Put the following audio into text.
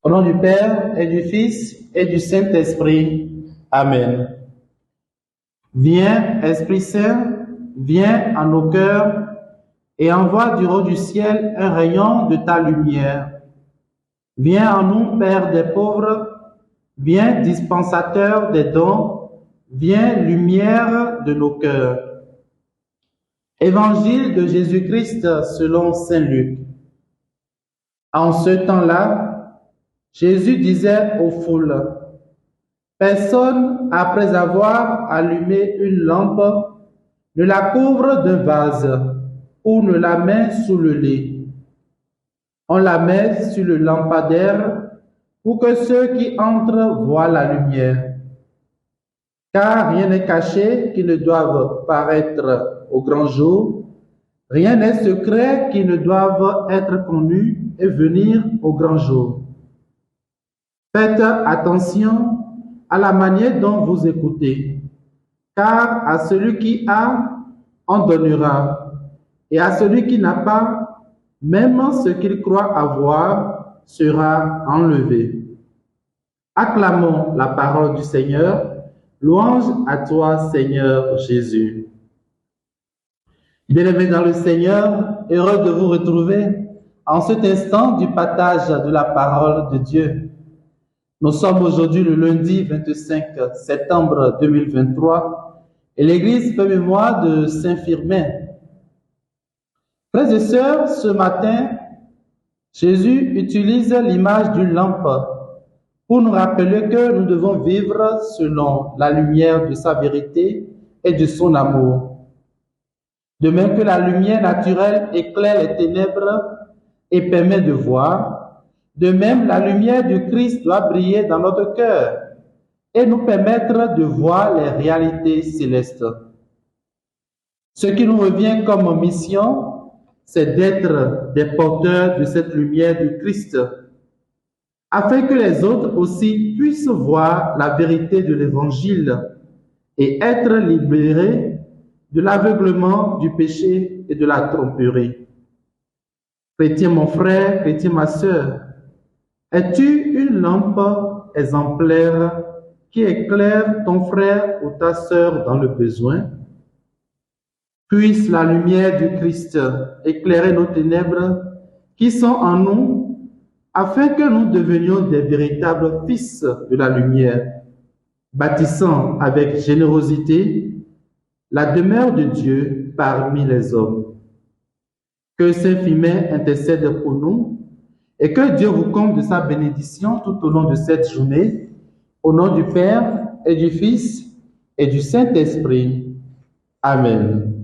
Au nom du Père et du Fils et du Saint-Esprit. Amen. Viens, Esprit Saint, viens en nos cœurs et envoie du haut du ciel un rayon de ta lumière. Viens en nous, Père des pauvres, viens dispensateur des dons, viens lumière de nos cœurs. Évangile de Jésus-Christ selon saint Luc. En ce temps-là, Jésus disait aux foules, « Personne, après avoir allumé une lampe, ne la couvre d'un vase ou ne la met sous le lit. On la met sur le lampadaire pour que ceux qui entrent voient la lumière. Car rien n'est caché qui ne doive paraître au grand jour, rien n'est secret qui ne doive être connu et venir au grand jour. Faites attention à la manière dont vous écoutez, car à celui qui a, on donnera, et à celui qui n'a pas, même ce qu'il croit avoir sera enlevé. » Acclamons la parole du Seigneur. Louange à toi, Seigneur Jésus. Bien-aimés dans le Seigneur, heureux de vous retrouver en cet instant du partage de la parole de Dieu. Nous sommes aujourd'hui le lundi 25 septembre 2023 et l'Église fait mémoire de Saint-Firmin. Frères et sœurs, ce matin, Jésus utilise l'image d'une lampe pour nous rappeler que nous devons vivre selon la lumière de sa vérité et de son amour. De même que la lumière naturelle éclaire les ténèbres et permet de voir, de même la lumière du Christ doit briller dans notre cœur et nous permettre de voir les réalités célestes. Ce qui nous revient comme mission, c'est d'être des porteurs de cette lumière du Christ, afin que les autres aussi puissent voir la vérité de l'Évangile et être libérés de l'aveuglement du péché et de la tromperie. Chrétien mon frère, chrétien ma sœur, es-tu une lampe exemplaire qui éclaire ton frère ou ta sœur dans le besoin? Puisse la lumière du Christ éclairer nos ténèbres qui sont en nous, afin que nous devenions des véritables fils de la lumière, bâtissant avec générosité la demeure de Dieu parmi les hommes. Que Saint-Firmin intercède pour nous et que Dieu vous comble de sa bénédiction tout au long de cette journée, au nom du Père et du Fils et du Saint-Esprit. Amen.